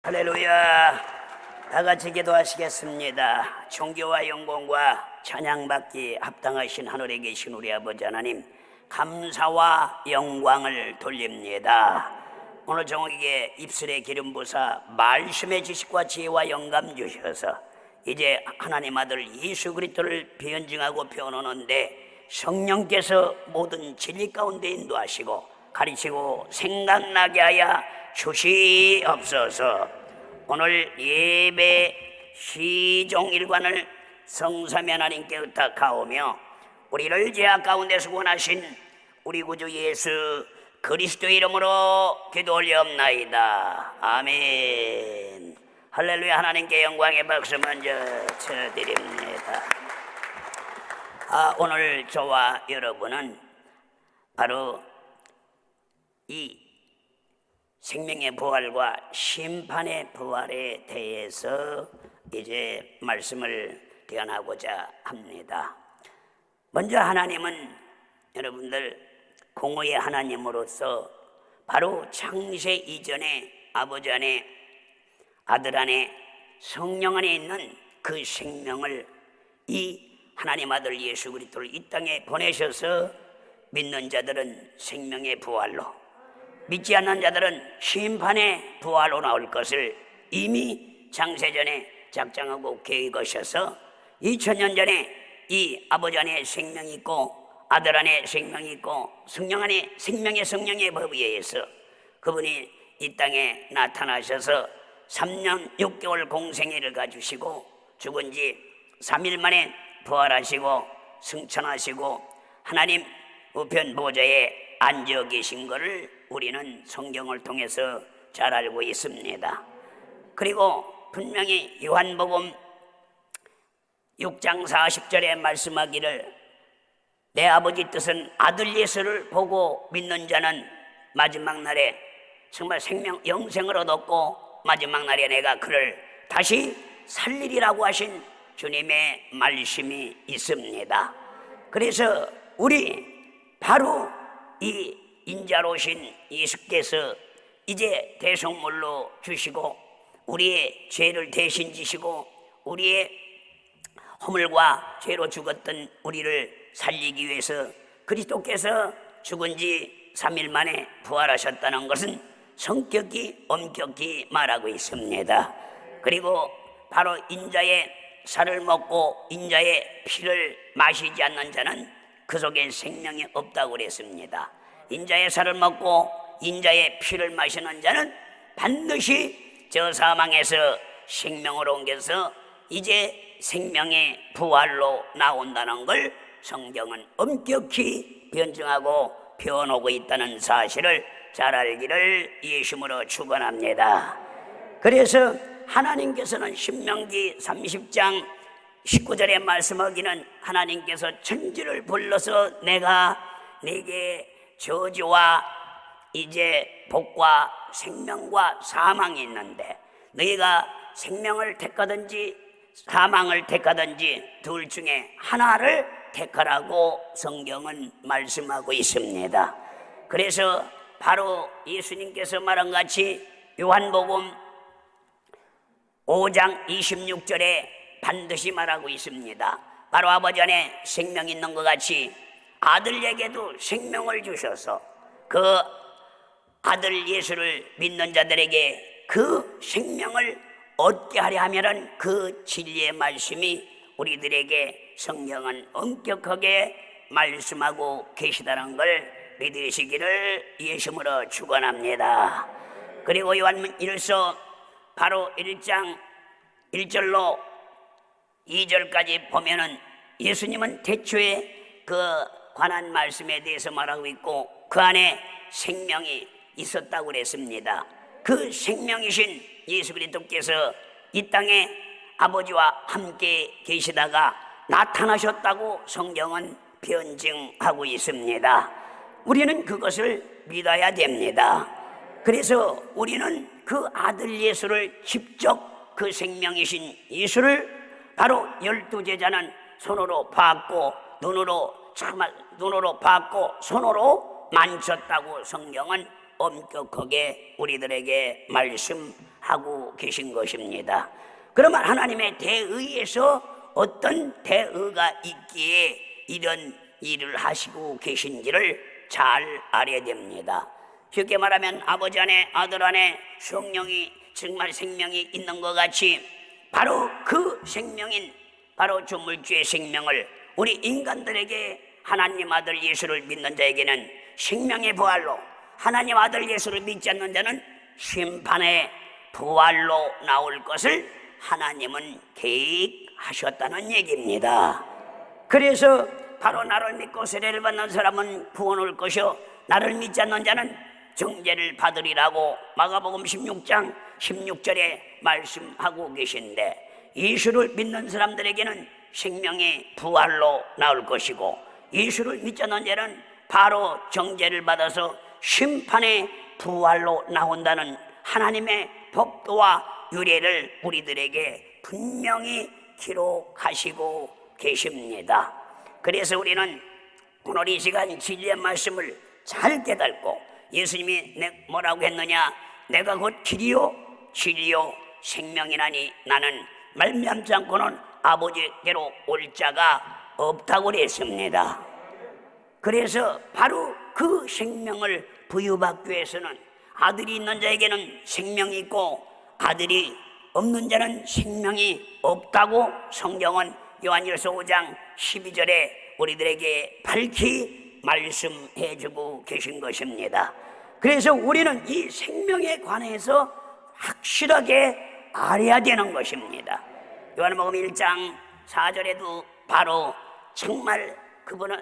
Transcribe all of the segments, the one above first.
할렐루야. 다 같이 기도하시겠습니다. 존귀와 영광과 찬양받기 합당하신 하늘에 계신 우리 아버지 하나님, 감사와 영광을 돌립니다. 오늘 종에게 입술에 기름 부사 말씀의 지식과 지혜와 영감 주셔서 이제 하나님 아들 예수 그리스도를 변증하고 표현하는데 성령께서 모든 진리 가운데 인도하시고 가르치고 생각나게 하여 주시옵소서. 오늘 예배 시종일관을 성삼위 하나님께 의탁하오며 우리를 죄악 가운데서 구원하신 우리 구주 예수 그리스도의 이름으로 기도 올리옵나이다. 아멘. 할렐루야. 하나님께 영광의 박수 먼저 쳐드립니다. 오늘 저와 여러분은 바로 이 생명의 부활과 심판의 부활에 대해서 이제 말씀을 대언하고자 합니다. 먼저 하나님은 여러분들 공의의 하나님으로서 바로 창세 이전에 아버지 안에 아들 안에 성령 안에 있는 그 생명을 이 하나님 아들 예수 그리스도를 이 땅에 보내셔서 믿는 자들은 생명의 부활로, 믿지 않는 자들은 심판의 부활로 나올 것을 이미 창세전에 작정하고 계획하셔서 2000년 전에 이 아버지 안에 생명이 있고 아들 안에 생명이 있고 성령 안에 생명의 성령의 법에 의해서 그분이 이 땅에 나타나셔서 3년 6개월 공생애를 가주시고 죽은 지 3일 만에 부활하시고 승천하시고 하나님 우편 보좌에 앉아 계신 것을 우리는 성경을 통해서 잘 알고 있습니다. 그리고 분명히 요한복음 6장 40절에 말씀하기를 내 아버지 뜻은 아들 예수를 보고 믿는 자는 마지막 날에 정말 생명 영생을 얻었고 마지막 날에 내가 그를 다시 살리리라고 하신 주님의 말씀이 있습니다. 그래서 우리 바로 이 인자로 오신 예수께서 이제 대속물로 주시고 우리의 죄를 대신 지시고 우리의 허물과 죄로 죽었던 우리를 살리기 위해서 그리스도께서 죽은 지 3일 만에 부활하셨다는 것은 성격이 엄격히 말하고 있습니다. 그리고 바로 인자의 살을 먹고 인자의 피를 마시지 않는 자는 그 속에 생명이 없다고 그랬습니다. 인자의 살을 먹고 인자의 피를 마시는 자는 반드시 저 사망에서 생명으로 옮겨서 이제 생명의 부활로 나온다는 걸 성경은 엄격히 변증하고 표현하고 있다는 사실을 잘 알기를 예수님으로 축원합니다. 그래서 하나님께서는 신명기 30장 19절에 말씀하기는 하나님께서 천지를 불러서 내가 네게 저주와 이제 복과 생명과 사망이 있는데 너희가 생명을 택하든지 사망을 택하든지 둘 중에 하나를 택하라고 성경은 말씀하고 있습니다. 그래서 바로 예수님께서 말한 같이 요한복음 5장 26절에 반드시 말하고 있습니다. 바로 아버지 안에 생명이 있는 것 같이 아들에게도 생명을 주셔서 그 아들 예수를 믿는 자들에게 그 생명을 얻게 하려 하면은 그 진리의 말씀이 우리들에게 성경은 엄격하게 말씀하고 계시다는 걸 믿으시기를 예수님으로 축원합니다. 그리고 요한일서 바로 1장 1절로 2절까지 보면은 예수님은 태초에 그 관한 말씀에 대해서 말하고 있고 그 안에 생명이 있었다고 그랬습니다. 그 생명이신 예수 그리스도께서 이 땅에 아버지와 함께 계시다가 나타나셨다고 성경은 변증하고 있습니다. 우리는 그것을 믿어야 됩니다. 그래서 우리는 그 아들 예수를 직접 그 생명이신 예수를 바로 12제자는 손으로 봤고 눈으로 봤고 손으로 만졌다고 성경은 엄격하게 우리들에게 말씀하고 말씀하고 계신 것입니다. 그러면 하나님의 대의에서 어떤 대의가 있기에 이런 일을 하시고 계신지를 잘 알아야 됩니다. 쉽게 말하면 아버지 안에 아들 안에 성령이 정말 생명이 있는 것 같이 바로 그 생명인 바로 주물주의 생명을 우리 인간들에게 하나님 아들 예수를 믿는 자에게는 생명의 부활로, 하나님 아들 예수를 믿지 않는 자는 심판의 부활로 나올 것을 하나님은 계획하셨다는 얘기입니다. 그래서 바로 나를 믿고 세례를 받는 사람은 구원을 것이요 나를 믿지 않는 자는 정죄를 받으리라고 마가복음 16장 16절에 말씀하고 계신데, 예수를 믿는 사람들에게는 생명의 부활로 나올 것이고 예수를 믿지 않는 자는 바로 정죄를 받아서 심판의 부활로 나온다는 하나님의 법도와 유래를 우리들에게 분명히 기록하시고 계십니다. 그래서 우리는 오늘 이 시간 진리의 말씀을 잘 깨닫고, 예수님이 뭐라고 했느냐, 내가 곧 길이요 진리요 생명이라니 나는 말미암지 않고는 아버지께로 올 자가 없다고 그랬습니다. 그래서 바로 그 생명을 부여받기 위해서는 아들이 있는 자에게는 생명이 있고 아들이 없는 자는 생명이 없다고 성경은 요한일서 5장 12절에 우리들에게 밝히 말씀해 주고 계신 것입니다. 그래서 우리는 이 생명에 관해서 확실하게 알아야 되는 것입니다. 요한복음 1장 4절에도 바로 정말 그분은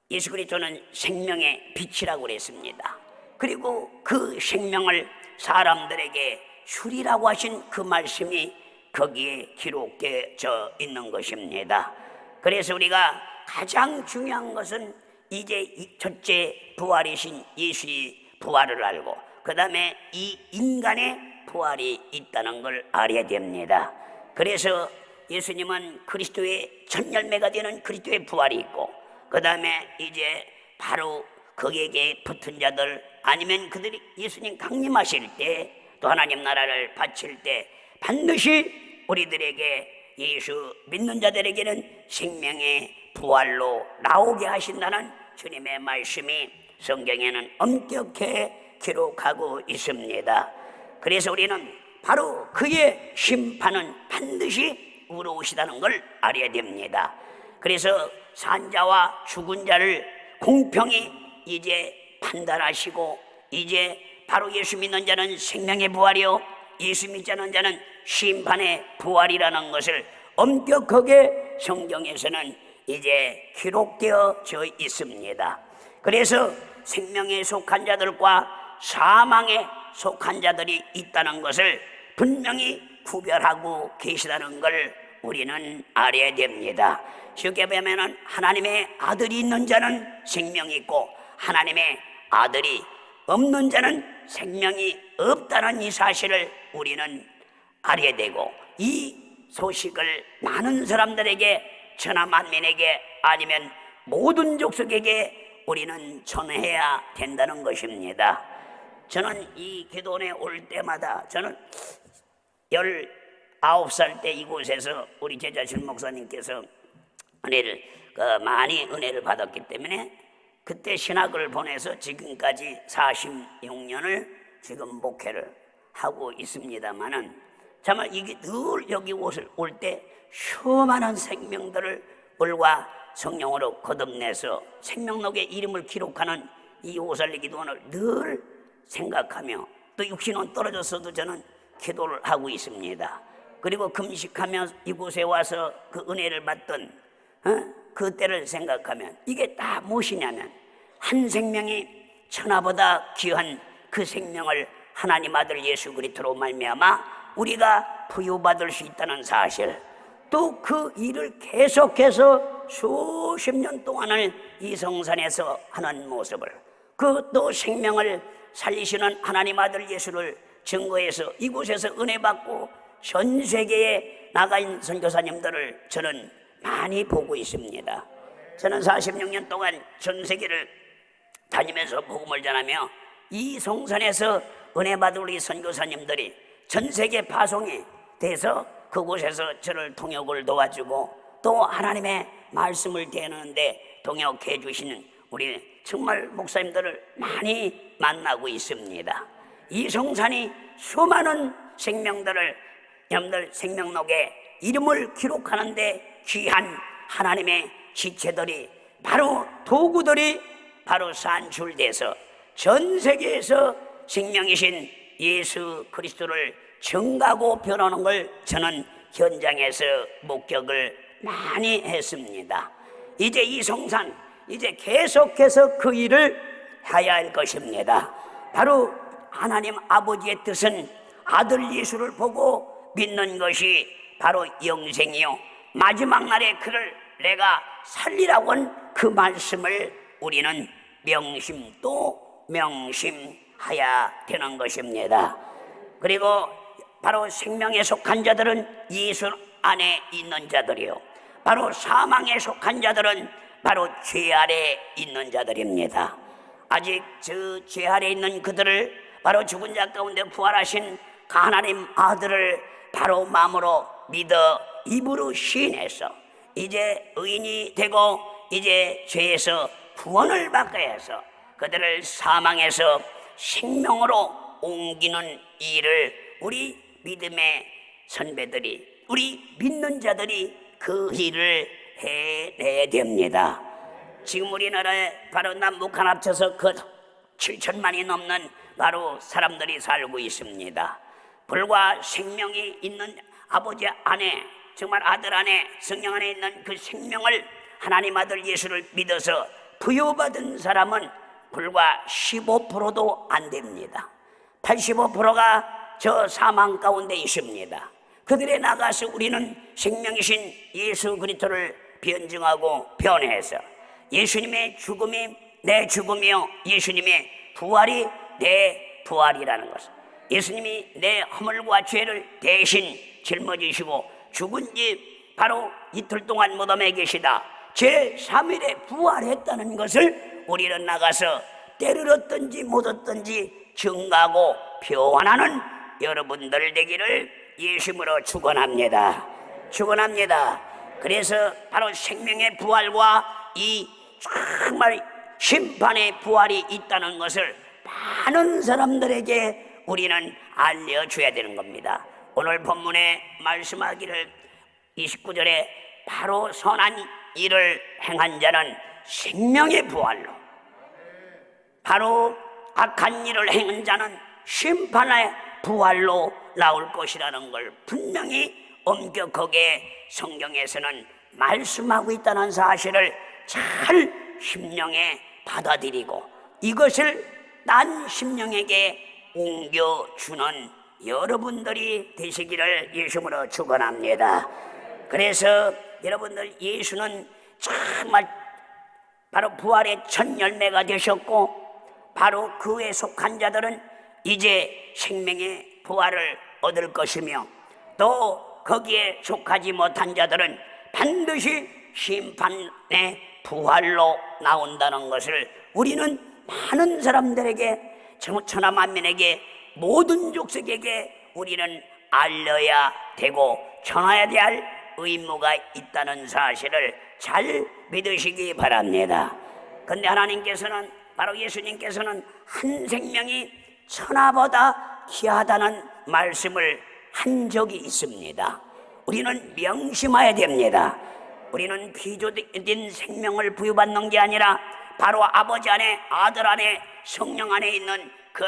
예수 그리스도는 생명의 빛이라고 그랬습니다. 그리고 그 생명을 사람들에게 주리라고 하신 그 말씀이 거기에 기록되어 있는 것입니다. 그래서 우리가 가장 중요한 것은 이제 첫째 부활이신 예수의 부활을 알고 그 다음에 이 인간의 부활이 있다는 걸 알아야 됩니다. 그래서 예수님은 그리스도의 첫 열매가 되는 그리스도의 부활이 있고 그 다음에 이제 바로 거기에 붙은 자들 아니면 그들이 예수님 강림하실 때 또 하나님 나라를 바칠 때 반드시 우리들에게 예수 믿는 자들에게는 생명의 부활로 나오게 하신다는 주님의 말씀이 성경에는 엄격히 기록하고 있습니다. 그래서 우리는 바로 그의 심판은 반드시 우러오시다는 걸 알아야 됩니다. 그래서 산자와 죽은 자를 공평히 이제 판단하시고 이제 바로 예수 믿는 자는 생명의 부활이요 예수 믿지 않는 자는 심판의 부활이라는 것을 엄격하게 성경에서는 이제 기록되어 있습니다. 그래서 생명에 속한 자들과 사망에 속한 자들이 있다는 것을 분명히 구별하고 계시다는 걸 우리는 알아야 됩니다. 쉽게 보면 하나님의 아들이 있는 자는 생명이 있고 하나님의 아들이 없는 자는 생명이 없다는 이 사실을 우리는 알아야 되고 이 소식을 많은 사람들에게 천하 만민에게 아니면 모든 족속에게 우리는 전해야 된다는 것입니다. 저는 이 기도원에 올 때마다 저는 19살 때 이곳에서 우리 제자실 목사님께서 은혜를 많이 은혜를 받았기 때문에 그때 신학을 보내서 지금까지 46년을 지금 목회를 하고 있습니다만은 정말 이게 늘 여기 올 때 수많은 생명들을 물과 성령으로 거듭내서 생명록에 이름을 기록하는 이 오살리 기도원을 늘 생각하며 또 육신은 떨어졌어도 저는 기도를 하고 있습니다. 그리고 금식하며 이곳에 와서 그 은혜를 받던 그때를 생각하면 이게 다 무엇이냐면 한 생명이 천하보다 귀한 그 생명을 하나님 아들 예수 그리스도로 말미암아 우리가 부여받을 수 있다는 사실, 또 그 일을 계속해서 수십 년 동안을 이 성산에서 하는 모습을, 그 또 생명을 살리시는 하나님 아들 예수를 증거해서 이곳에서 은혜 받고 전 세계에 나가 있는 선교사님들을 저는 많이 보고 있습니다. 저는 46년 동안 전 세계를 다니면서 복음을 전하며 이 성산에서 은혜 받은 우리 선교사님들이 전 세계 파송이 돼서 그곳에서 저를 통역을 도와주고 또 하나님의 말씀을 대하는데 동역해 주시는 우리 정말 목사님들을 많이 만나고 있습니다. 이 성산이 수많은 생명들을 여러분들 생명록에 이름을 기록하는데 귀한 하나님의 지체들이 바로 도구들이 바로 산출돼서 전 세계에서 생명이신 예수 그리스도를 증가하고 변하는 걸 저는 현장에서 목격을 많이 했습니다. 이제 이 성산 이제 계속해서 그 일을 해야 할 것입니다. 바로 하나님 아버지의 뜻은 아들 예수를 보고 믿는 것이 바로 영생이요 마지막 날에 그를 내가 살리라고 한 그 말씀을 우리는 명심도 명심해야 되는 것입니다. 그리고 바로 생명에 속한 자들은 예수 안에 있는 자들이요 바로 사망에 속한 자들은 바로 죄 아래 있는 자들입니다. 아직 저 죄 아래 있는 그들을 바로 죽은 자 가운데 부활하신 그 하나님 아들을 바로 마음으로 믿어 입으로 시인해서 이제 의인이 되고 이제 죄에서 구원을 받게 해서 그들을 사망에서 생명으로 옮기는 일을 우리 믿음의 선배들이 우리 믿는 자들이 그 일을 해내야 됩니다. 지금 우리나라에 바로 남북한 합쳐서 그 7천만이 넘는 바로 사람들이 살고 있습니다. 불과 생명이 있는 아버지 안에 정말 아들 안에 성령 안에 있는 그 생명을 하나님 아들 예수를 믿어서 부여받은 사람은 불과 15%도 안 됩니다. 85%가 저 사망 가운데 있습니다. 그들에 나가서 우리는 생명이신 예수 그리스도를 변증하고 변해서 예수님의 죽음이 내 죽음이요 예수님의 부활이 내 부활이라는 것을 예수님이 내 허물과 죄를 대신 짊어지시고 죽은 지 바로 이틀 동안 무덤에 계시다 제3일에 부활했다는 것을 우리는 나가서 때를 얻든지 못 얻든지 증가하고 표현하는 여러분들 되기를 예수님으로 축원합니다. 축원합니다. 그래서 바로 생명의 부활과 이 정말 심판의 부활이 있다는 것을 많은 사람들에게 우리는 알려줘야 되는 겁니다. 오늘 본문에 말씀하기를 29절에 바로 선한 일을 행한 자는 생명의 부활로 바로 악한 일을 행한 자는 심판의 부활로 나올 것이라는 걸 분명히 엄격하게 성경에서는 말씀하고 있다는 사실을 잘 심령에 받아들이고 이것을 딴 심령에게 옮겨주는 여러분들이 되시기를 예수님으로 축원합니다. 그래서 여러분들 예수는 정말 바로 부활의 첫 열매가 되셨고 바로 그에 속한 자들은 이제 생명의 부활을 얻을 것이며 또 거기에 속하지 못한 자들은 반드시 심판의 부활로 나온다는 것을 우리는 많은 사람들에게 천하만민에게 모든 족속에게 우리는 알려야 되고 전해야 될 의무가 있다는 사실을 잘 믿으시기 바랍니다. 그런데 하나님께서는 바로 예수님께서는 한 생명이 천하보다 귀하다는 말씀을 한 적이 있습니다. 우리는 명심해야 됩니다. 우리는 피조된 생명을 부여받는 게 아니라 바로 아버지 안에 아들 안에 성령 안에 있는 그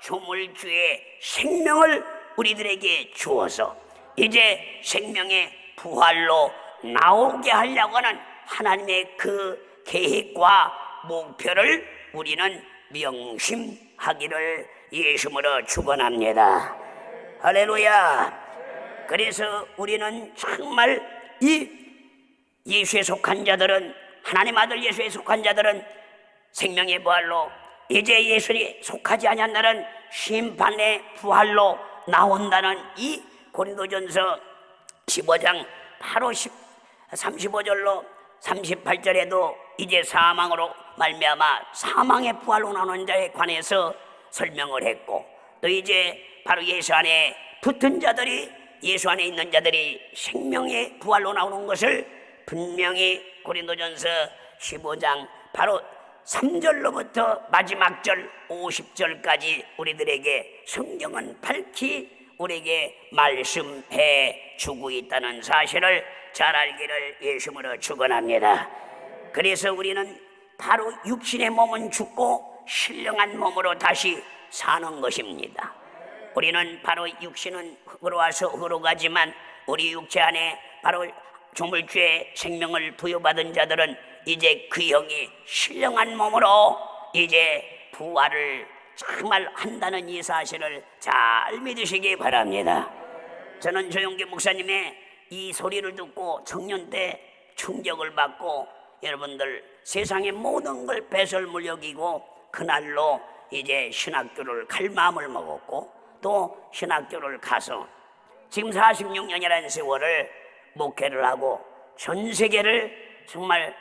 조물주의 생명을 우리들에게 주어서 이제 생명의 부활로 나오게 하려고 하는 하나님의 그 계획과 목표를 우리는 명심하기를 예수님으로 축원합니다. 할렐루야. 그래서 우리는 정말 이 예수에 속한 자들은 하나님 아들 예수에 속한 자들은 생명의 부활로 이제 예수에 속하지 아니한 자는 심판의 부활로 나온다는 이 고린도전서 15장 바로 35절로 38절에도 이제 사망으로 말미암아 사망의 부활로 나오는 자에 관해서 설명을 했고 또 이제 바로 예수 안에 붙은 자들이, 예수 안에 있는 자들이 생명의 부활로 나오는 것을 분명히 고린도전서 15장 바로 3절로부터 마지막 절 50절까지 우리들에게 성경은 밝히 우리에게 말씀해 주고 있다는 사실을 잘 알기를 예수님으로 축원합니다. 그래서 우리는 바로 육신의 몸은 죽고 신령한 몸으로 다시 사는 것입니다. 우리는 바로 육신은 흙으로 와서 흙으로 가지만 우리 육체 안에 바로 조물주의 생명을 부여받은 자들은 이제 그 영이 신령한 몸으로 이제 부활을 정말 한다는 이 사실을 잘 믿으시기 바랍니다. 저는 조용기 목사님의 이 소리를 듣고 청년 때 충격을 받고 여러분들 세상의 모든 걸 배설물 여기고 그날로 이제 신학교를 갈 마음을 먹었고 또 신학교를 가서 지금 46년이라는 세월을 목회를 하고 전 세계를 정말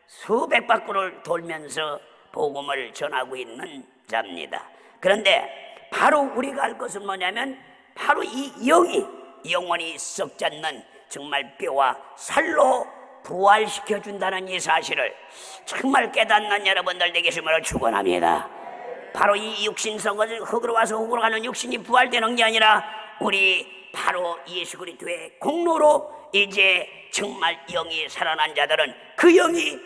수백 바퀴를 돌면서 복음을 전하고 있는 자입니다. 그런데 바로 우리가 할 것은 뭐냐면 바로 이 영이 영원히 썩지 않는 정말 뼈와 살로 부활시켜 준다는 이 사실을 정말 깨닫는 여러분들 되겠음을 축원합니다. 바로 이 육신 썩어진 흙으로 와서 흙으로 가는 육신이 부활되는 게 아니라 우리 바로 예수 그리스도의 공로로 이제 정말 영이 살아난 자들은 그 영이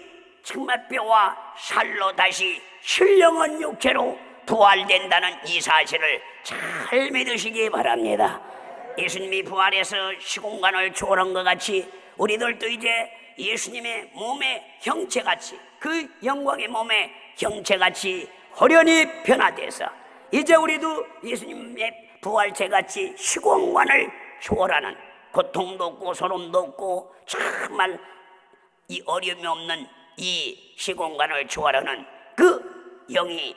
정말 뼈와 살로 다시 신령한 육체로 부활된다는 이 사실을 잘 믿으시기 바랍니다. 예수님이 부활해서 시공간을 초월한 것 같이 우리들도 이제 예수님의 몸의 형체같이 그 영광의 몸의 형체같이 호련히 변화돼서 이제 우리도 예수님의 부활체같이 시공간을 초월하는 고통도 없고 소름도 없고 정말 이 어려움이 없는 이 시공간을 초월하는 그 영이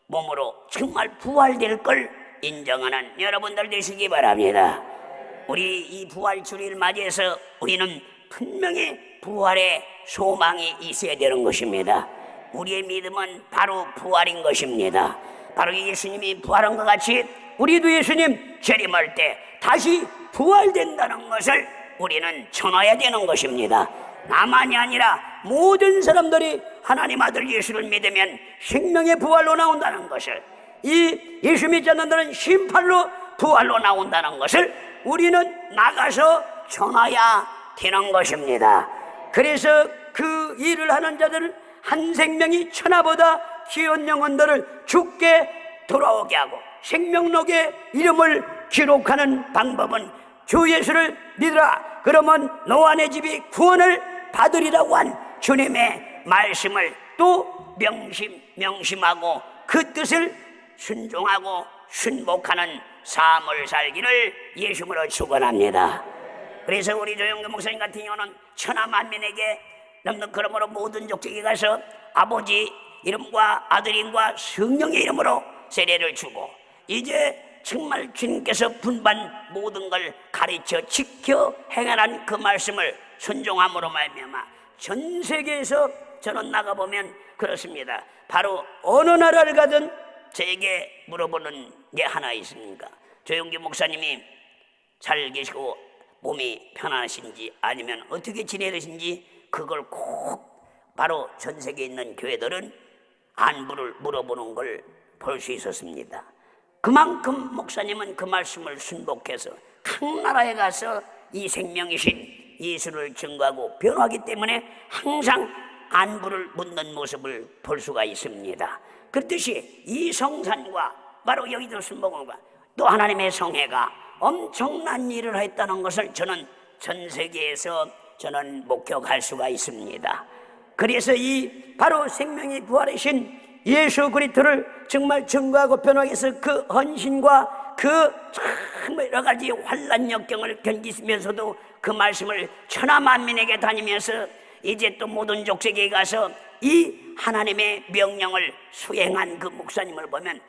몸으로 정말 부활될 걸 인정하는 여러분들 되시기 바랍니다. 우리 이 부활 주일을 맞이해서 우리는 분명히 부활의 소망이 있어야 되는 것입니다. 우리의 믿음은 바로 부활인 것입니다. 바로 예수님이 부활한 것 같이 우리도 예수님 재림할 때 다시 부활된다는 것을 우리는 전해야 되는 것입니다. 나만이 아니라 모든 사람들이 하나님 아들 예수를 믿으면 생명의 부활로 나온다는 것을, 이 예수 믿지 않는 자는 심판로 부활로 나온다는 것을 우리는 나가서 전해야 되는 것입니다. 그래서 그 일을 하는 자들은 한 생명이 천하보다 귀한 영혼들을 죽게 돌아오게 하고 생명록에 이름을 기록하는 방법은 주 예수를 믿으라 그러면 너와 내 집이 구원을 받으리라고 한 주님의 말씀을 또 명심하고 그 뜻을 순종하고 순복하는 삶을 살기를 예수님으로 축원합니다. 그래서 우리 조영규 목사님 같은 경우는 천하 만민에게 그러므로 모든 족속에 가서 아버지 이름과 아들 이름과 성령의 이름으로 세례를 주고 이제 정말 주님께서 분반 모든 걸 가르쳐 지켜 행하는 그 말씀을 순종함으로 말미암아 전 세계에서 저는 나가보면 그렇습니다. 바로 어느 나라를 가든 저에게 물어보는 게 하나 있습니까? 조영기 목사님이 잘 계시고 몸이 편안하신지 아니면 어떻게 지내시는지 그걸 꼭 바로 전 세계에 있는 교회들은 안부를 물어보는 걸 볼 수 있었습니다. 그만큼 목사님은 그 말씀을 순복해서 각 나라에 가서 이 생명이신 예수를 증거하고 변화하기 때문에 항상 안부를 묻는 모습을 볼 수가 있습니다. 그렇듯이 이 성산과 바로 여기도 순복음과 또 하나님의 성회가 엄청난 일을 했다는 것을 저는 전 세계에서 저는 목격할 수가 있습니다. 그래서 이 바로 생명이 부활하신 예수 그리스도를 정말 증거하고 변화하기 위해서 그 헌신과 그 참 여러 가지 환난 역경을 견디면서도 그 말씀을 천하 만민에게 다니면서 이제 또 모든 족속에 가서 이 하나님의 명령을 수행한 그 목사님을 보면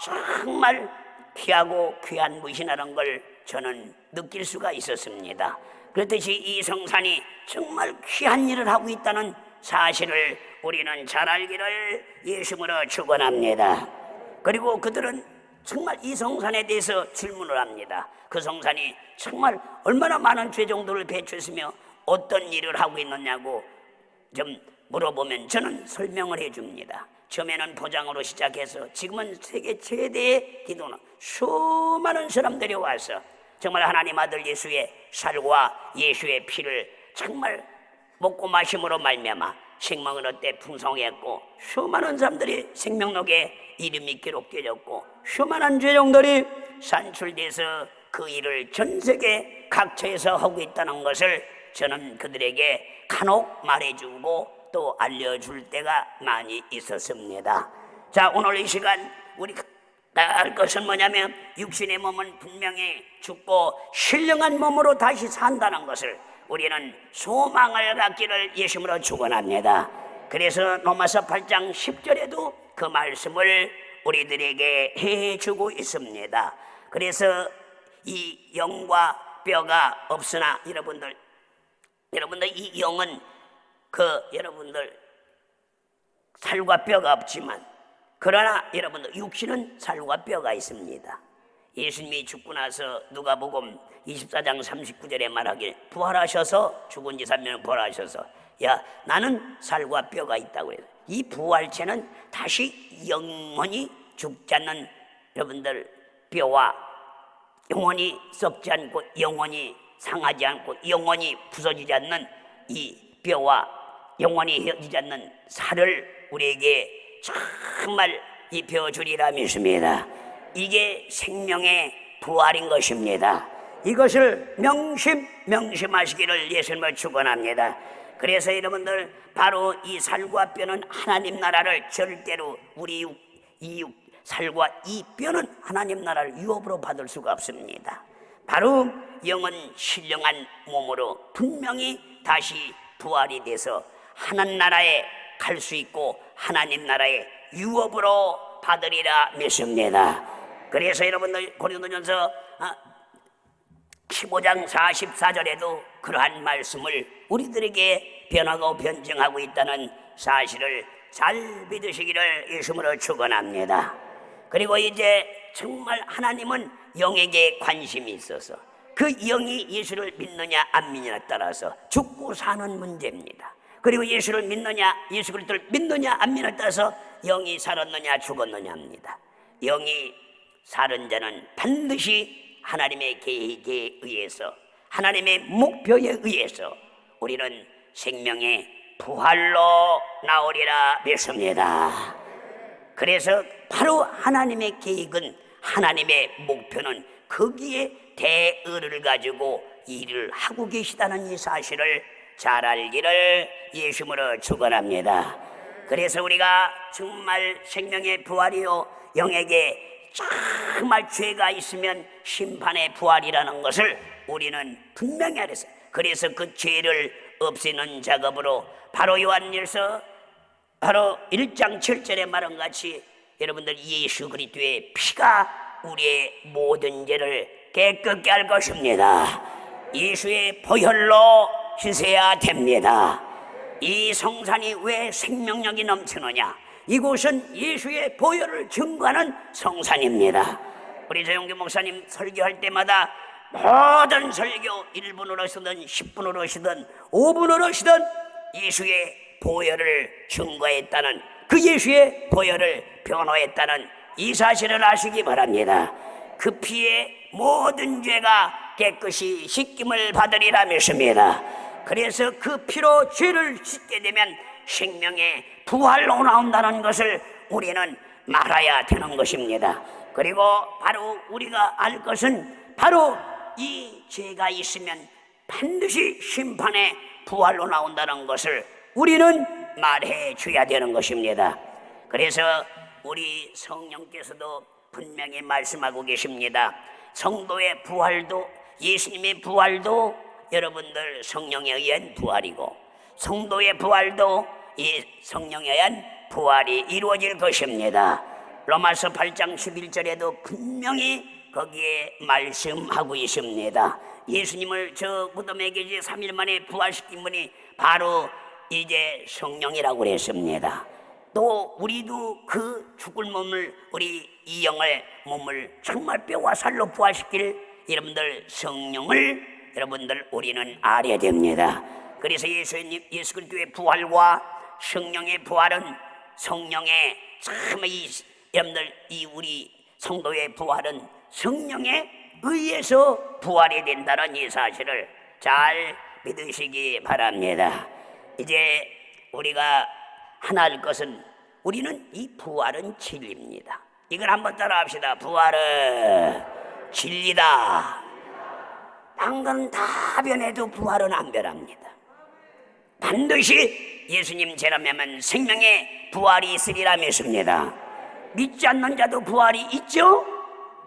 정말 귀하고 귀한 분이라는 걸 저는 느낄 수가 있었습니다. 그렇듯이 이 성산이 정말 귀한 일을 하고 있다는 사실을 우리는 잘 알기를 예수님으로 축원합니다. 그리고 그들은 정말 이 성산에 대해서 질문을 합니다. 그 성산이 정말 얼마나 많은 죄 정도를 배출했으며 어떤 일을 하고 있느냐고 좀 물어보면 저는 설명을 해줍니다. 처음에는 포장으로 시작해서 지금은 세계 최대의 기도는 수많은 사람들이 와서 정말 하나님 아들 예수의 살과 예수의 피를 정말 먹고 마심으로 말미암아 생명을 얻되 풍성했고, 수많은 사람들이 생명록에 이름이 기록되었고, 수많은 죄종들이 산출돼서 그 일을 전 세계 각처에서 하고 있다는 것을 저는 그들에게 간혹 말해주고 또 알려줄 때가 많이 있었습니다. 자, 오늘 이 시간 우리가 알 것은 뭐냐면 육신의 몸은 분명히 죽고 신령한 몸으로 다시 산다는 것을 우리는 소망을 갖기를 예수님으로 축원합니다. 그래서 로마서 8장 10절에도 그 말씀을 우리들에게 해주고 있습니다. 그래서 이 영과 뼈가 없으나 여러분들 이 영은 여러분들 살과 뼈가 없지만, 그러나 여러분들 육신은 살과 뼈가 있습니다. 예수님이 죽고 나서 누가복음 24장 39절에 말하길 부활하셔서 죽은 지 3년 부활하셔서 야 나는 살과 뼈가 있다고 해요. 이 부활체는 다시 영원히 죽지 않는 여러분들 뼈와 영원히 썩지 않고 영원히 상하지 않고 영원히 부서지지 않는 이 뼈와 영원히 헤어지지 않는 살을 우리에게 정말 입혀주리라 믿습니다. 이게 생명의 부활인 것입니다. 이것을 명심하시기를 예수님을 축원합니다. 그래서 여러분들 바로 이 살과 뼈는 하나님 나라를 절대로 우리 이 살과 이 뼈는 하나님 나라를 유업으로 받을 수가 없습니다. 바로 영은 신령한 몸으로 분명히 다시 부활이 돼서 하나님 나라에 갈 수 있고 하나님 나라의 유업으로 받으리라 믿습니다. 그래서 여러분들 고린도전서 15장 44절에도 그러한 말씀을 우리들에게 변하고 변증하고 있다는 사실을 잘 믿으시기를 예수님으로 축원합니다. 그리고 이제 정말 하나님은 영에게 관심이 있어서 그 영이 예수를 믿느냐 안 믿느냐에 따라서 죽고 사는 문제입니다. 그리고 예수를 믿느냐, 예수 그리스도를 믿느냐 안 믿느냐에 따라서 영이 살았느냐 죽었느냐 합니다. 영이 살은 자는 반드시 하나님의 계획에 의해서, 하나님의 목표에 의해서 우리는 생명의 부활로 나오리라 믿습니다. 그래서 바로 하나님의 계획은, 하나님의 목표는 거기에 대의를 가지고 일을 하고 계시다는 이 사실을 잘 알기를 예수님으로 축원합니다. 그래서 우리가 정말 생명의 부활이요 영에게 정말 죄가 있으면 심판의 부활이라는 것을 우리는 분명히 알았어요. 그래서 그 죄를 없애는 작업으로 바로 요한일서 바로 1장 7절에 말한 같이 여러분들 예수 그리스도의 피가 우리의 모든 죄를 깨끗게 할 것입니다. 예수의 보혈로 씻어야 됩니다. 이 성산이 왜 생명력이 넘치느냐? 이곳은 예수의 보혈을 증거하는 성산입니다. 우리 조용기 목사님 설교할 때마다 모든 설교 1분으로 하시든 10분으로 하시든 5분으로 하시든 예수의 보혈을 증거했다는, 그 예수의 보혈을 변호했다는 이 사실을 아시기 바랍니다. 그 피에 모든 죄가 깨끗이 씻김을 받으리라 믿습니다. 그래서 그 피로 죄를 씻게 되면 생명의 부활로 나온다는 것을 우리는 말아야 되는 것입니다. 그리고 바로 우리가 알 것은 바로 이 죄가 있으면 반드시 심판의 부활로 나온다는 것을 우리는 말해 줘야 되는 것입니다. 그래서 우리 성령께서도 분명히 말씀하고 계십니다. 성도의 부활도, 예수님의 부활도 여러분들 성령에 의한 부활이고, 성도의 부활도 이 성령에 의한 부활이 이루어질 것입니다. 로마서 8장 11절에도 분명히 거기에 말씀하고 있습니다. 예수님을 저 무덤에 계시 3일 만에 부활시킨 분이 바로 이제 성령이라고 그랬습니다. 또 우리도 그 죽을 몸을, 우리 이 영의 몸을 정말 뼈와 살로 부활시킬 여러분들 성령을 여러분들 우리는 알아야 됩니다. 그래서 예수 그리스도의 부활과 성령의 부활은 성령의 여러분들 이 우리 성도의 부활은 성령에 의해서 부활이 된다는 이 사실을 잘 믿으시기 바랍니다. 이제 우리가 하나 할 것은 우리는 이 부활은 진리입니다. 이걸 한번 따라합시다. 부활은 진리다. 방금 다 변해도 부활은 안 변합니다. 반드시 예수님 제라면 생명의 부활이 있으리라 믿습니다. 믿지 않는 자도 부활이 있죠.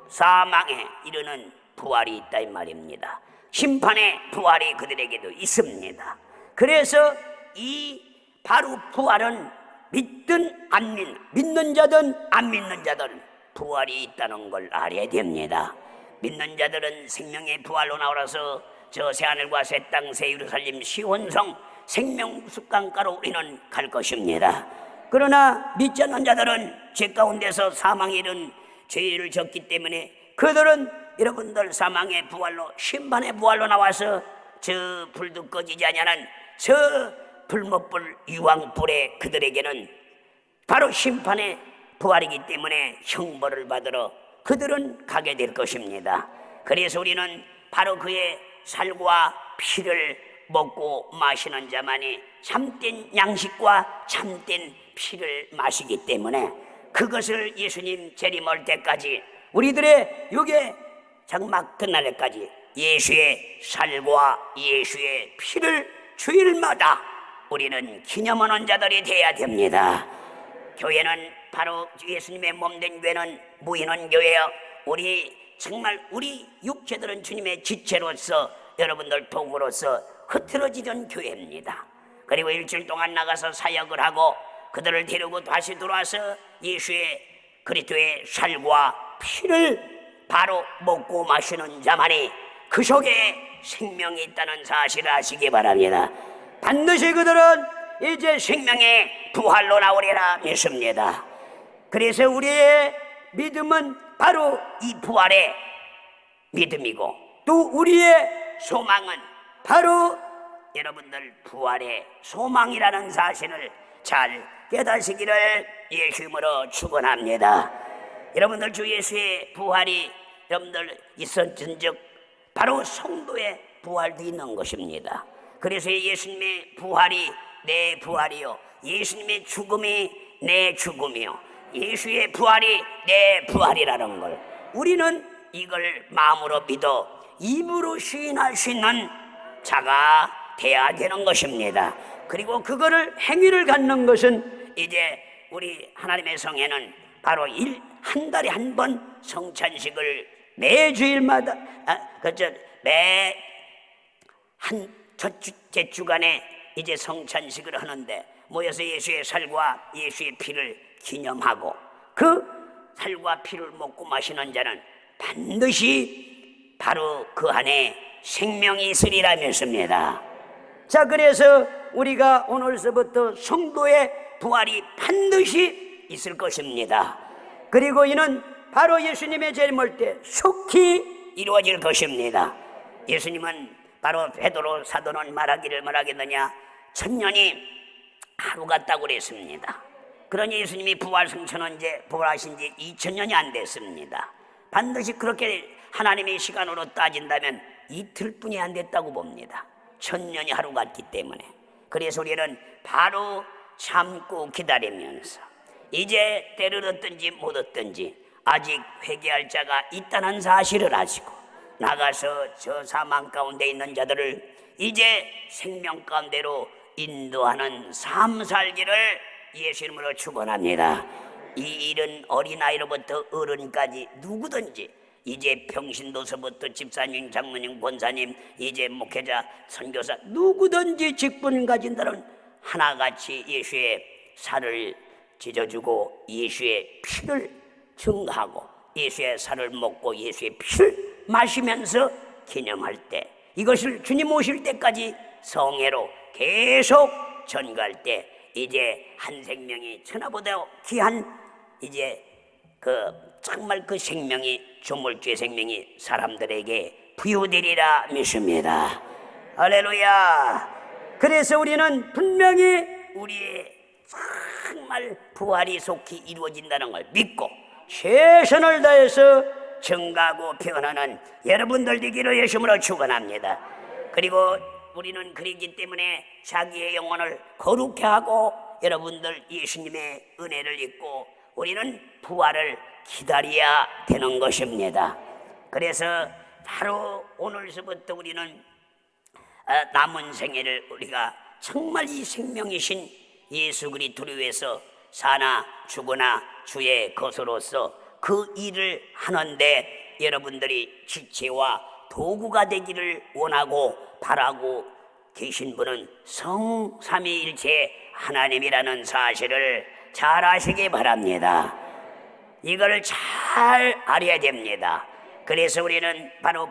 사망에 이르는 부활이 있다 이 말입니다. 심판의 부활이 그들에게도 있습니다. 그래서 이 바로 부활은 믿든 안 믿는 자든 안 믿는 자든 부활이 있다는 걸 알아야 됩니다. 믿는 자들은 생명의 부활로 나오라서 저 새하늘과 새 땅 새 예루살렘 시온성 생명 숲강가로 우리는 갈 것입니다. 그러나 믿지 않는 자들은 죄 가운데서 사망에 이른 죄를 졌기 때문에 그들은 여러분들 사망의 부활로 심판의 부활로 나와서 저 불도 꺼지지 아니하는 저 불못불 유황불에 그들에게는 바로 심판의 부활이기 때문에 형벌을 받으러 그들은 가게 될 것입니다. 그래서 우리는 바로 그의 살과 피를 먹고 마시는 자만이 참된 양식과 참된 피를 마시기 때문에 그것을 예수님 재림할 때까지 우리들의 요게 장막 끝날때까지 예수의 살과 예수의 피를 주일마다 우리는 기념하는 자들이 되어야 됩니다. 교회는 바로 예수님의 몸된 교회는 무인한 교회요. 정말 우리 육체들은 주님의 지체로서 여러분들 도구로서 흐트러지던 교회입니다. 그리고 일주일 동안 나가서 사역을 하고 그들을 데리고 다시 돌아와서 예수의 그리스도의 살과 피를 바로 먹고 마시는 자만이 그 속에 생명이 있다는 사실을 아시기 바랍니다. 반드시 그들은 이제 생명의 부활로 나오리라 믿습니다. 그래서 우리의 믿음은 바로 이 부활의 믿음이고 또 우리의 소망은 바로 여러분들 부활의 소망이라는 사실을 잘 깨닫으시기를 예수님으로 축원합니다. 여러분들 주 예수의 부활이 여러분들 있었은즉 바로 성도의 부활도 있는 것입니다. 그래서 예수님의 부활이 내 부활이요, 예수님의 죽음이 내 죽음이요, 예수의 부활이 내 부활이라는 걸 우리는 이걸 마음으로 믿어 입으로 시인할 수 있는 자가 돼야 되는 것입니다. 그리고 그거를 행위를 갖는 것은 이제 우리 하나님의 성에는 바로 한 달에 한 번 성찬식을 매 주일마다 제 주간에 이제 성찬식을 하는데 모여서 예수의 살과 예수의 피를 기념하고 그 살과 피를 먹고 마시는 자는 반드시 바로 그 안에 생명이 있으리라 믿습니다. 자, 그래서 우리가 오늘서부터 성도의 부활이 반드시 있을 것입니다. 그리고 이는 바로 예수님의 재림할 때 속히 이루어질 것입니다. 예수님은 바로 베드로 사도는 말하겠느냐, 1000년이 하루 같다고 그랬습니다. 그러니 예수님이 부활하신 지 2000년이 안 됐습니다. 반드시 그렇게 하나님의 시간으로 따진다면 이틀뿐이 안 됐다고 봅니다. 1000년이 하루 같기 때문에. 그래서 우리는 바로 참고 기다리면서 이제 때를 얻든지 못 얻든지 아직 회개할 자가 있다는 사실을 아시고 나가서 저 사망 가운데 있는 자들을 이제 생명 가운데로 인도하는 삶 살기를 예수 이름으로 축원합니다. 이 일은 어린아이로부터 어른까지 누구든지 이제 평신도서부터 집사님, 장로님, 권사님, 이제 목회자, 선교사 누구든지 직분 가진 자는 하나같이 예수의 살을 찢어주고 예수의 피를 증거하고 예수의 살을 먹고 예수의 피를 마시면서 기념할 때 이것을 주님 오실 때까지 성회로 계속 전가할 때 이제 한 생명이 천하보다 귀한 이제 정말 그 생명이 조물주의 생명이 사람들에게 부여되리라 믿습니다. 할렐루야. 그래서 우리는 분명히 우리의 정말 부활이 속히 이루어진다는 걸 믿고 최선을 다해서 증가하고 변하는 여러분들 되기를 예수님으로 축원합니다. 그리고 우리는 그러기 때문에 자기의 영혼을 거룩해 하고 여러분들 예수님의 은혜를 입고 우리는 부활을 기다려야 되는 것입니다. 그래서 바로 오늘서부터 우리는 남은 생애를 우리가 정말 이 생명이신 예수 그리스도를 위해서 사나 죽으나 주의 것으로서 그 일을 하는데 여러분들이 지체와 도구가 되기를 원하고 바라고 계신 분은 성삼위일체 하나님이라는 사실을 잘 아시기 바랍니다. 이걸 잘 알아야 됩니다. 그래서 우리는 바로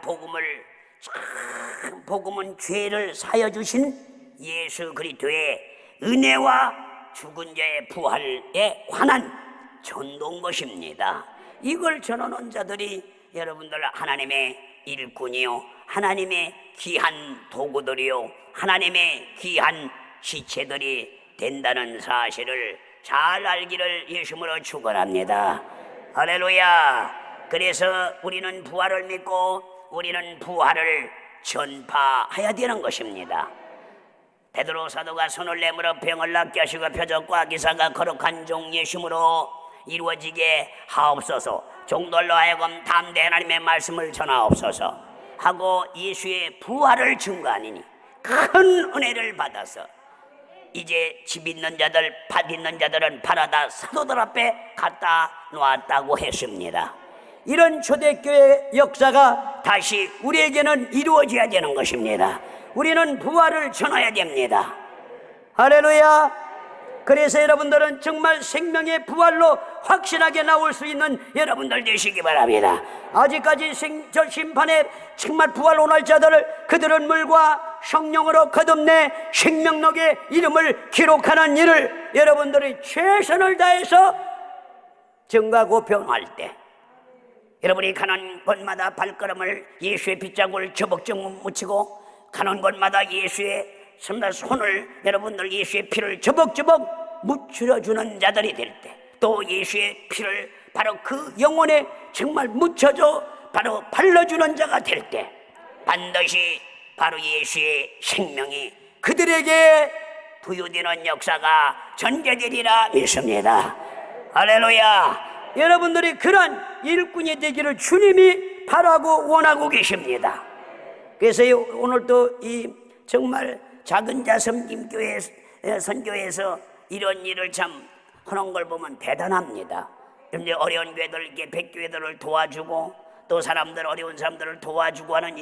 복음은 죄를 사여 주신 예수 그리스도의 은혜와 죽은 자의 부활에 관한 전도인 것입니다. 이걸 전하는 자들이 여러분들 하나님의 일꾼이요, 하나님의 귀한 도구들이요, 하나님의 귀한 시체들이 된다는 사실을 잘 알기를 예수님으로 축원합니다. 할렐루야. 그래서 우리는 부활을 믿고 우리는 부활을 전파해야 되는 것입니다. 베드로 사도가 손을 내밀어 병을 낫게 하시고 표적과 기사가 거룩한 종 예수님으로 이루어지게 하옵소서. 종들로 하여금 담대 하나님의 말씀을 전하옵소서 하고 예수의 부활을 증거하니니 큰 은혜를 받아서 이제 집 있는 자들, 밭 있는 자들은 팔아다 사도들 앞에 갖다 놓았다고 했습니다. 이런 초대교회 역사가 다시 우리에게는 이루어져야 되는 것입니다. 우리는 부활을 전해야 됩니다. 할렐루야. 그래서 여러분들은 정말 생명의 부활로 확실하게 나올 수 있는 여러분들 되시기 바랍니다. 아직까지 저 심판에 정말 부활 원할 자들을 그들은 물과 성령으로 거듭내 생명록의 이름을 기록하는 일을 여러분들이 최선을 다해서 증가하고 변화할 때 여러분이 가는 곳마다 발걸음을 예수의 빗자국을 저벅저벅 묻히고 가는 곳마다 예수의 손을 여러분들 예수의 피를 저벅저벅 묻혀주는 자들이 될 때 또 예수의 피를 바로 그 영혼에 정말 묻혀줘 바로 발라주는 자가 될 때 반드시 바로 예수의 생명이 그들에게 부여되는 역사가 전개되리라 믿습니다. 할렐루야. 여러분들이 그런 일꾼이 되기를 주님이 바라고 원하고 계십니다. 그래서 오늘도 이 정말 작은 자 섬김교회 선교에서 이런 일을 참 하는 걸 보면 대단합니다. 이제 어려운 교회들, 백교회들을 도와주고 또 사람들 어려운 사람들을 도와주고 하는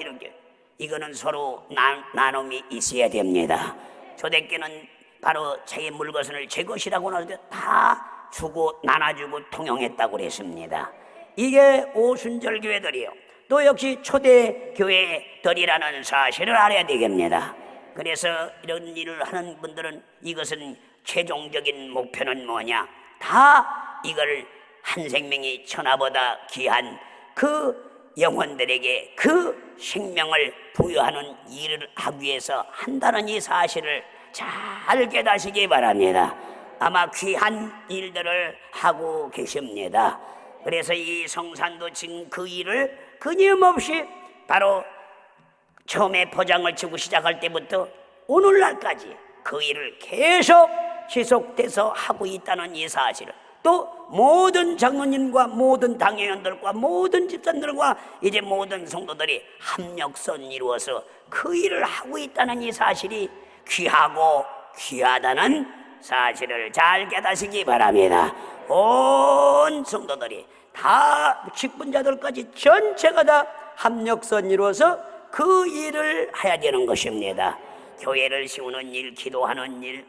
이거는 서로 나눔이 있어야 됩니다. 초대교회는 바로 자기 물것을 제 것이라고 하는데 다 주고 나눠주고 통용했다고 그랬습니다. 이게 오순절 교회들이요. 또 역시 초대 교회들이라는 사실을 알아야 되겠습니다. 그래서 이런 일을 하는 분들은 이것은 최종적인 목표는 뭐냐? 다 이걸 한 생명이 천하보다 귀한 그 영혼들에게 그 생명을 부여하는 일을 하기 위해서 한다는 이 사실을 잘 깨닫시기 바랍니다. 아마 귀한 일들을 하고 계십니다. 그래서 이 성산도 지금 그 일을 끊임없이 바로 처음에 포장을 치고 시작할 때부터 오늘날까지 그 일을 계속 지속돼서 하고 있다는 이 사실을 또 모든 장로님과 모든 당회원들과 모든 집사님들과 이제 모든 성도들이 합력선 이루어서 그 일을 하고 있다는 이 사실이 귀하고 귀하다는 사실을 잘 깨닫시기 바랍니다. 온 성도들이 다 직분자들까지 전체가 다 합력선 이루어서 그 일을 해야 되는 것입니다. 교회를 세우는 일, 기도하는 일,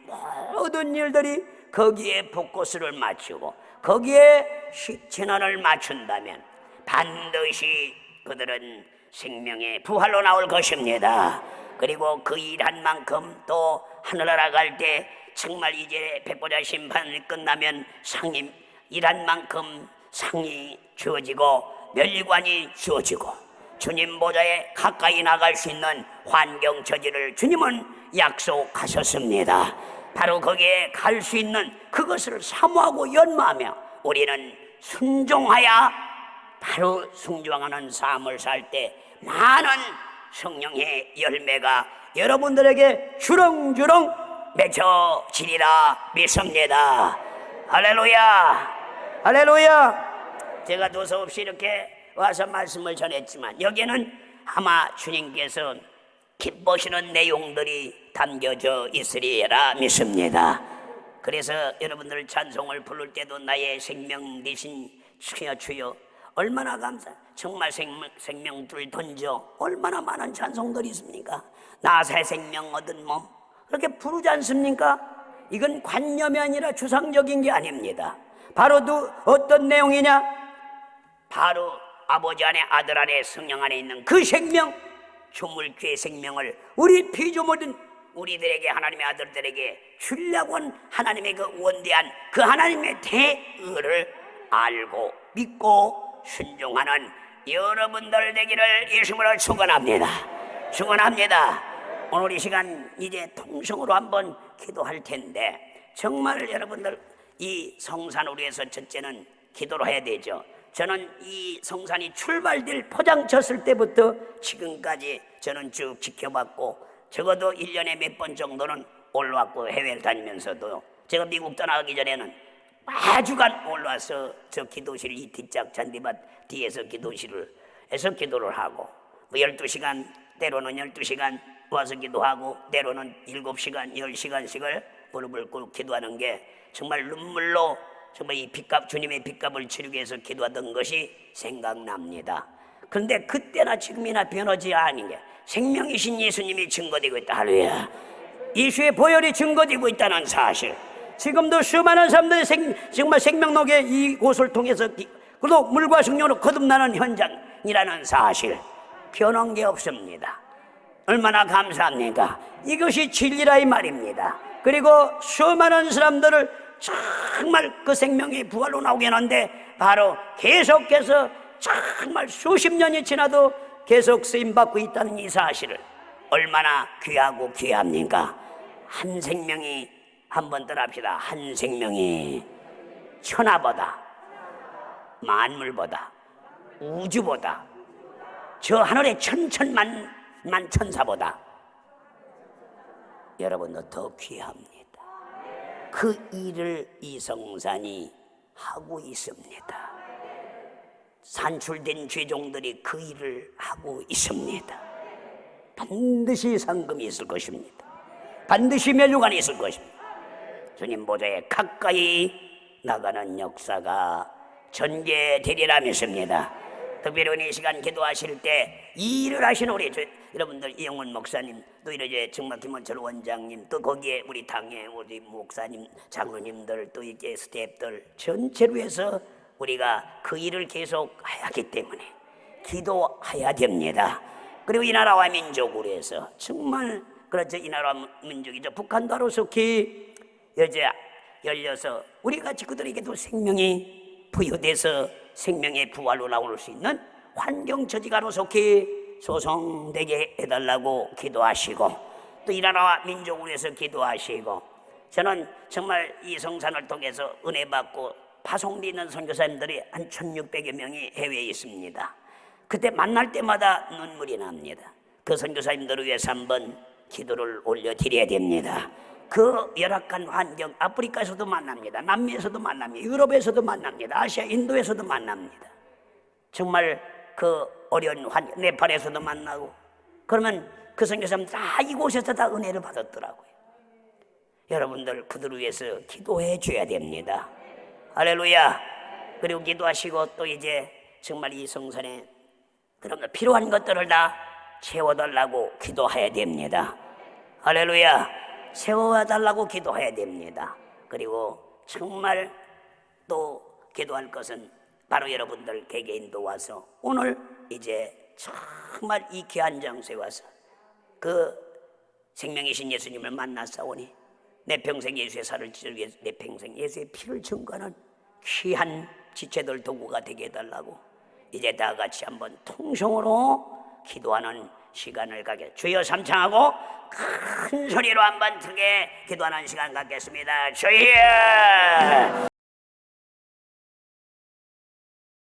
모든 일들이 거기에 포커스를 맞추고 거기에 채널을 맞춘다면 반드시 그들은 생명의 부활로 나올 것입니다. 그리고 그 일한 만큼 또 하늘나라 갈 때 정말 이제 백보자 심판이 끝나면 상이 일한 만큼 상이 주어지고 면류관이 주어지고 주님 보좌에 가까이 나갈 수 있는 환경 처지를 주님은 약속하셨습니다. 바로 거기에 갈 수 있는 그것을 사모하고 연마하며 우리는 순종하여 바로 순종하는 삶을 살 때 많은 성령의 열매가 여러분들에게 주렁주렁 맺혀지리라 믿습니다. 할렐루야, 할렐루야. 제가 두서없이 이렇게 와서 말씀을 전했지만 여기에는 아마 주님께서 기뻐하시는 내용들이 담겨져 있으리라 믿습니다. 그래서 여러분들 찬송을 부를 때도 나의 생명 되신 주여 주여 얼마나 감사. 정말 생명줄 던져 얼마나 많은 찬송들이 있습니까? 나 새 생명 얻은 몸 그렇게 부르지 않습니까? 이건 관념이 아니라 추상적인 게 아닙니다. 바로 어떤 내용이냐? 바로 아버지 안에 아들 안에 성령 안에 있는 그 생명, 조물주의 생명을 우리 피조물인 우리들에게 하나님의 아들들에게 주려고 한 하나님의 그 원대한 그 하나님의 대의를 알고 믿고 순종하는 여러분들 되기를 예수님으로 축원합니다. 축원합니다. 오늘 이 시간 이제 통성으로 한번 기도할 텐데 정말 여러분들 이 성산을 위해서 첫째는 기도를 해야 되죠. 저는 이 성산이 출발될 포장 쳤을 때부터 지금까지 저는 쭉 지켜봤고 적어도 1년에 몇 번 정도는 올라왔고 해외를 다니면서도 제가 미국 떠나가기 전에는 매주간 올라와서 저 기도실 이 뒷짝 잔디밭 뒤에서 기도실을 해서 기도를 하고 뭐 12시간 때로는 12시간 와서 기도하고 때로는 7시간 10시간씩을 무릎을 꿇고 기도하는 게 정말 눈물로 정말 이 빚값 주님의 빚값을 치르기 위해서 기도하던 것이 생각납니다. 그런데 그때나 지금이나 변하지 않은 게 생명이신 예수님이 증거되고 있다. 할렐루야. 예수의 보혈이 증거되고 있다는 사실. 지금도 수많은 사람들이 정말 생명록의 이곳을 통해서 그리고 물과 성령으로 거듭나는 현장이라는 사실. 변한 게 없습니다. 얼마나 감사합니까? 이것이 진리라 이 말입니다. 그리고 수많은 사람들을 정말 그 생명이 부활로 나오게 하는데 바로 계속해서 정말 수십 년이 지나도 계속 쓰임받고 있다는 이 사실을 얼마나 귀하고 귀합니까? 한 생명이 한번 따라합시다. 한 생명이 천하보다 만물보다 우주보다 저 하늘의 천천만 천사보다 여러분도 더 귀합니다. 그 일을 이 성산이 하고 있습니다. 산출된 죄종들이 그 일을 하고 있습니다. 반드시 상금이 있을 것입니다. 반드시 면류관이 있을 것입니다. 주님 보좌에 가까이 나가는 역사가 전개되리라 믿습니다. 특별히 이 시간 기도하실 때 이 일을 하신 우리 여러분들 이영훈 목사님 또 이제 정말 김원철 원장님 또 거기에 우리 당의 우리 목사님 장로님들 또 이제 스태프들 전체로 해서 우리가 그 일을 계속 해야 하기 때문에 기도해야 됩니다. 그리고 이 나라와 민족으로 해서 정말 그렇죠. 이 나라 민족이죠. 북한도 하루 속히 여제 열려서 우리 같이 그들에게도 생명이 부여돼서 생명의 부활로 나올 수 있는 환경처지가 하루속히 소송되게 해달라고 기도하시고 또 이 나라와 민족을 위해서 기도하시고 저는 정말 이 성산을 통해서 은혜 받고 파송돼 있는 선교사님들이 한 1600여 명이 해외에 있습니다. 그때 만날 때마다 눈물이 납니다. 그 선교사님들을 위해서 한번 기도를 올려드려야 됩니다. 그 열악한 환경 아프리카에서도 만납니다. 남미에서도 만납니다. 유럽에서도 만납니다. 아시아 인도에서도 만납니다. 정말 그 어려운 환경 네팔에서도 만나고 그러면 그 선교사님 다 이곳에서 다 은혜를 받았더라고요. 여러분들 그들을 위해서 기도해 줘야 됩니다. 할렐루야. 그리고 기도하시고 또 이제 정말 이 성산에 그러면 필요한 것들을 다 채워달라고 기도해야 됩니다. 할렐루야. 세워달라고 기도해야 됩니다. 그리고 정말 또 기도할 것은 바로 여러분들 개개인도 와서 오늘 이제 정말 이 귀한 장소에 와서 그 생명이신 예수님을 만나사오니 내 평생 예수의 살을 지기 위해서 내 평생 예수의 피를 증거하는 귀한 지체들 도구가 되게 해달라고 이제 다 같이 한번 통성으로 기도하는 시간을 갖게 주여 삼창하고 큰 소리로 한번 크게 기도하는 시간 갖겠습니다. 주여